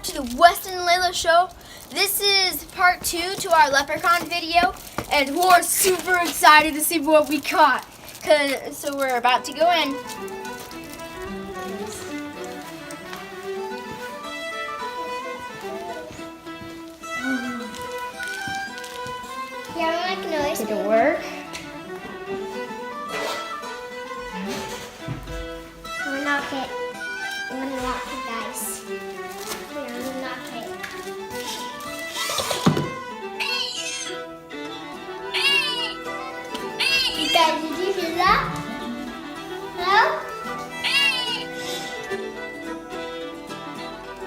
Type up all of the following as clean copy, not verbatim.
To the Weston and Layla show. This is part 2 to our Leprechaun video, and we're super excited to see what we caught. So we're about to go in. Yeah, I like noise. Did it work? I'm gonna knock it. I'm gonna knock it, guys. Here, I'm gonna knock it. You guys, did you hear that? Hello?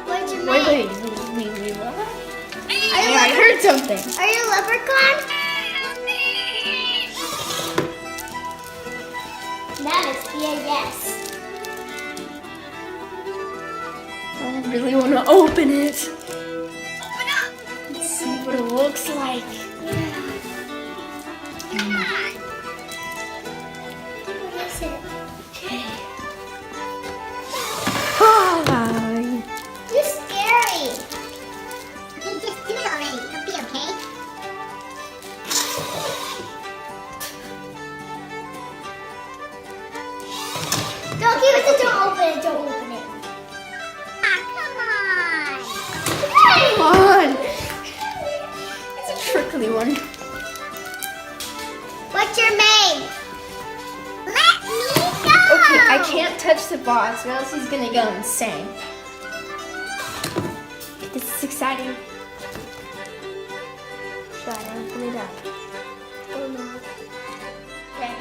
What's your name? Wait, what? I heard something. Are you a leprechaun? That must be a yes. I really want to open it. Open up. Let's see what it looks like. Come on. What is it? Okay. Hi. You're scary. You just do it already. It'll be okay. Don't keep it. Don't open it. Don't open it. Ah, come on. Come on. It's a trickly one. What's your name? Let me go. Okay, I can't touch the box or else he's gonna go insane. This is exciting. Try to open it up. Oh no. Okay.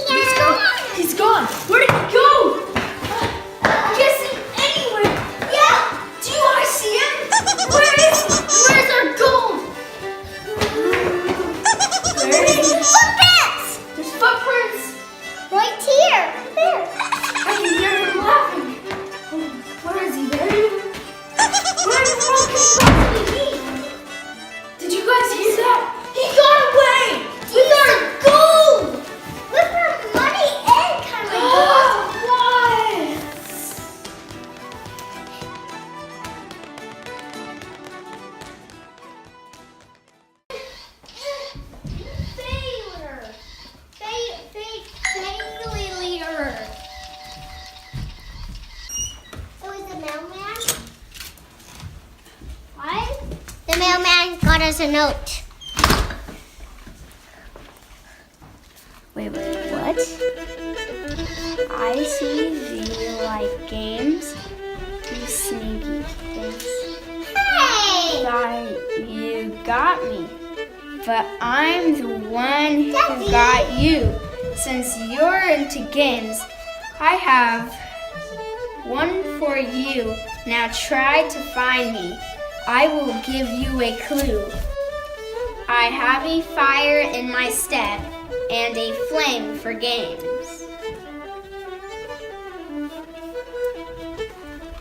He's gone. He's gone. Where did he go? I guess anywhere. Yeah. Do I see him? Where's our gold? Where is it? Footprints. There's footprints. Right here. There. I can hear him laughing. Oh, where is he? There? Where in the world could he possibly be? Did you guys hear that? He got away with our gold. With our money and coming. What? Failure. Failure. So is the mailman? What? The mailman got us a note. Wait, what? I see you like games. You sneaky things. Hey! You got me. But I'm the one who Daddy. got you. Since you're into games, I have one for you. Now try to find me. I will give you a clue. I have a fire in my step and a flame for games.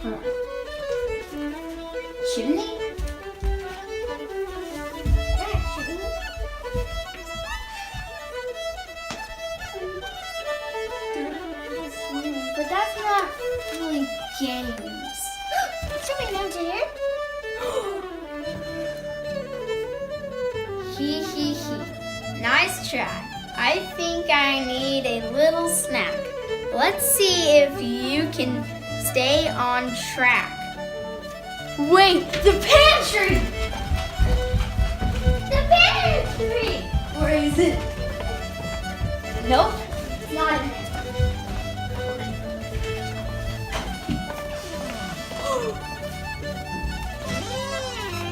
Huh. Shouldn't he? But that's not really games. Something down here? He. Nice try. I think I need a little snack. Let's see if you can stay on track. Wait, the pantry! The pantry! Where is it? Nope. Not in there.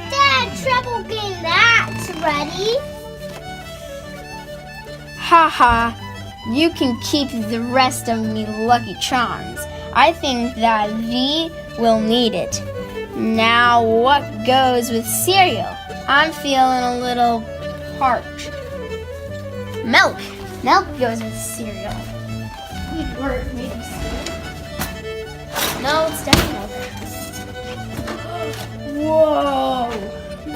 Dad, trouble getting that ready. Haha, you can keep the rest of me Lucky Charms. I think that V will need it. Now what goes with cereal? I'm feeling a little parched. Milk. Milk goes with cereal. Or maybe cereal. No, it's definitely milk. Whoa!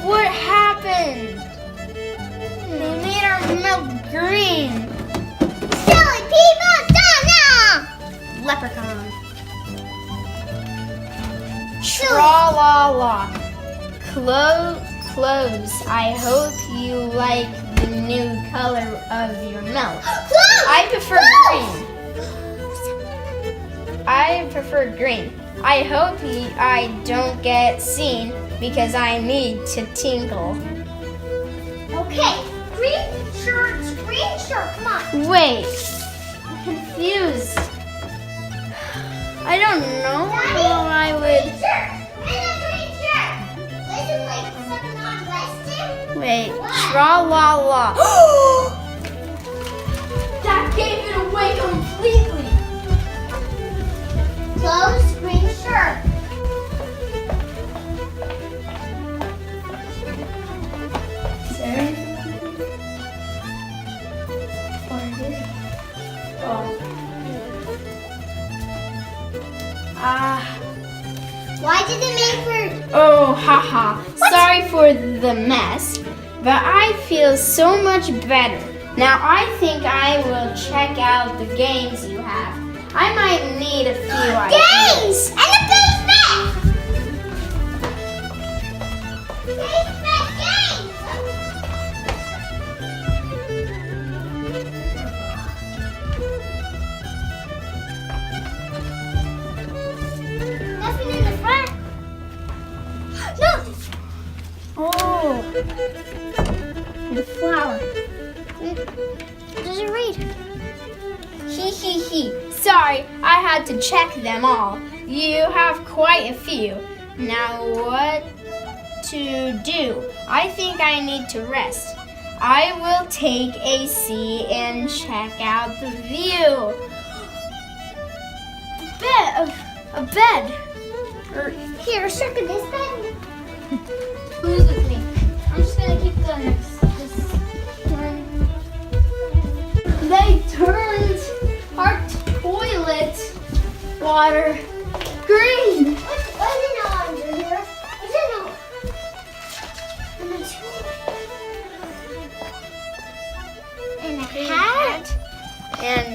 What happened? They made our milk green. Silly people, stop now! Leprechaun. Tra-la-la. Clothes. I hope you like the new color of your mouth. I prefer green. I hope I don't get seen because I need to tinkle. Okay, green shirt, come on. Wait, I'm confused. I don't know how I would. Green shirt. Listen, like something on Weston. Wait, tra-la-la. That gave it away completely. Clothes, green shirt. Why did it make for? Oh, haha. Sorry for the mess, but I feel so much better. Now I think I will check out the games you have. I might need a few Games ideas. and a basement. Basement games. Nothing in the front. No. Oh, the flower. Does it read? He. Sorry, I had to check them all. You have quite a few. Now what to do? I think I need to rest. I will take a seat and check out the view. A bed. Here, circle this bed. Who's with me? I'm just gonna keep this one. They turned our toilet water green. What is it under here? Is it no? And a hat? And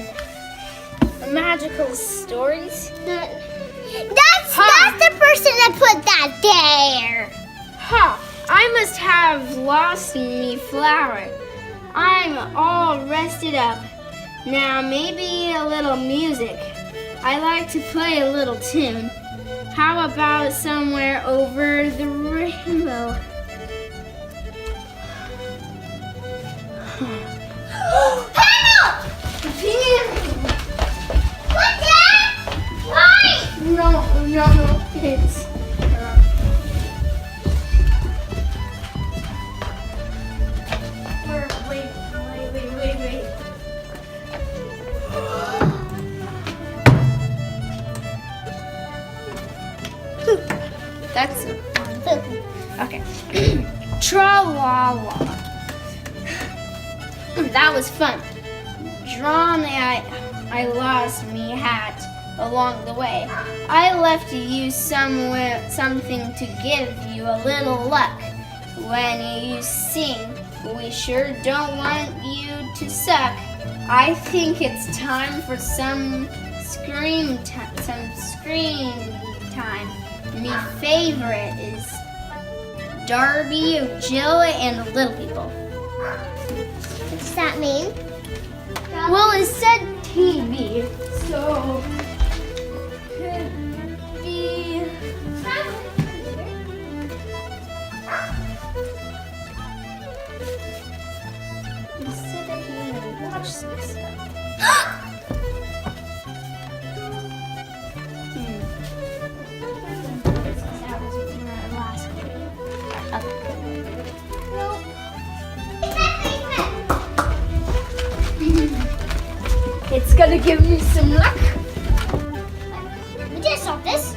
magical stories. That's the person that put that there. Ha! I must have lost me flower. I'm all rested up. Now maybe a little music. I like to play a little tune. How about somewhere over the rainbow? Panel! What's that? Why? No, it's wait. That's okay. Tra-la-la. That was fun. Drawn I lost me hat along the way. I left you something to give you a little luck. When you sing, we sure don't want you to suck. I think it's time for some scream time. My favorite is Darby, Jill, and the little people. What does that mean? Well, it said TV, so could be. Instead of you watch some stuff. That was my last video. It's gonna give me some luck. We just saw this.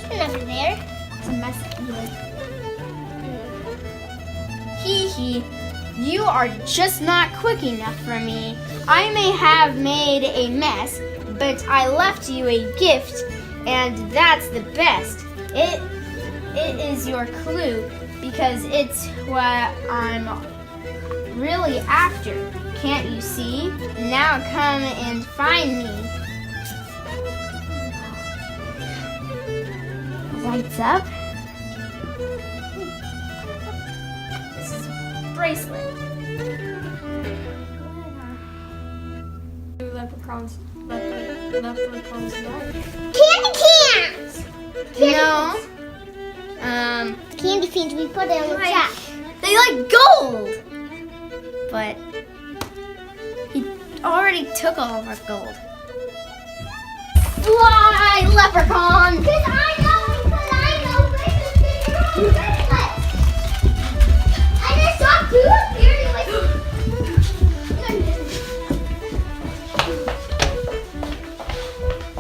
There's nothing there. It's a mess. Hee. You are just not quick enough for me. I may have made a mess, but I left you a gift, and that's the best. It is your clue because it's what I'm really after. Can't you see? Now come and find me. lights up. This is a bracelet. Leprechauns die. Candy cans! No. Candy cans, we put it on the track. They like gold. But he already took all of our gold. Fly, Leprechaun! Because I know bracelets are on bracelets. I just saw two appearing like...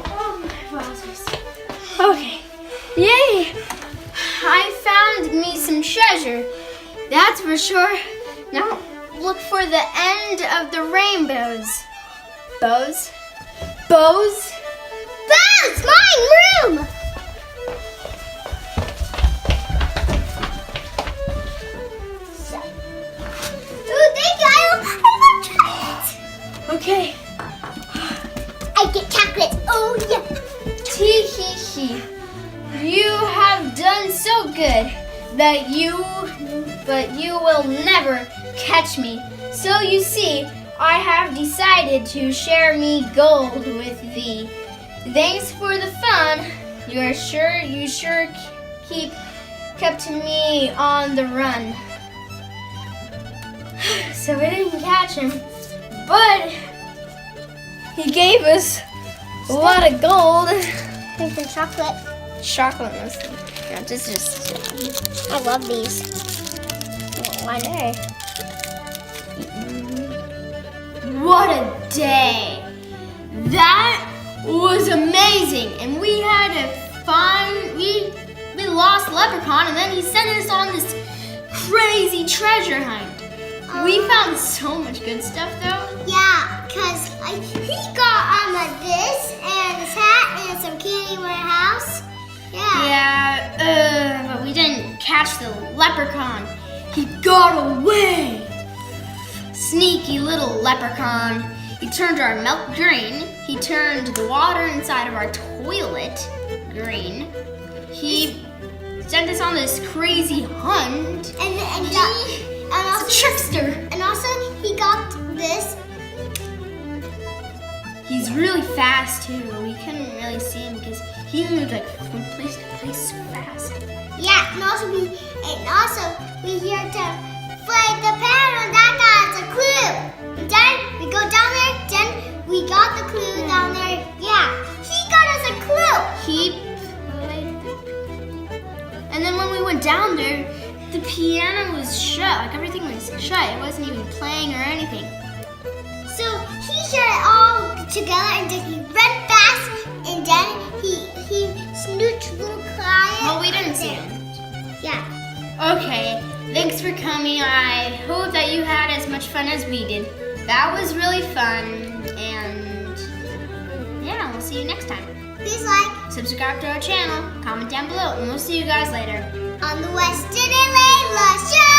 Oh my wowzers. Okay. Yay! I found me some treasure. That's for sure. Now look for the end of the rainbows. Bows? Bows? Bows! My room! Ooh, thank you. I love chocolate. Okay. I get chocolate. Oh, yeah. Tee hee hee. You have done so good that but you will never catch me. So you see, I have decided to share me gold with thee. Thanks for the fun. You sure kept me on the run. So we didn't catch him, but he gave us a lot of gold. Here's the chocolate. Chocolate mostly. Yeah, this is I love these. why not? What a day! That was amazing, and we had a fun. We lost Leprechaun, and then he sent us on this crazy treasure hunt. We found so much good stuff, though. Yeah, because he got this and his hat and some candy in our house. Yeah, but we didn't catch the Leprechaun. He got away. Sneaky little Leprechaun. He turned our milk green. He turned the water inside of our toilet green. He sent us on this crazy hunt. And Also, a trickster. And also he got this. He's really fast too. We couldn't really see him because he moved like from place to place so fast. Yeah, and also we here to play the piano. That got us a clue. And then we go down there. Then we got the clue down there. Yeah, he got us a clue. And then when we went down there, the piano was shut. Like everything was shut. It wasn't even playing or anything. So he shut it all together, and then he ran fast, and then he snooched little client. Well, we didn't see him. Yeah. Okay, thanks for coming. I hope that you had as much fun as we did. That was really fun, and yeah, we'll see you next time. Please like, Subscribe to our channel, comment down below, and we'll see you guys later. on the Weston and Layla show.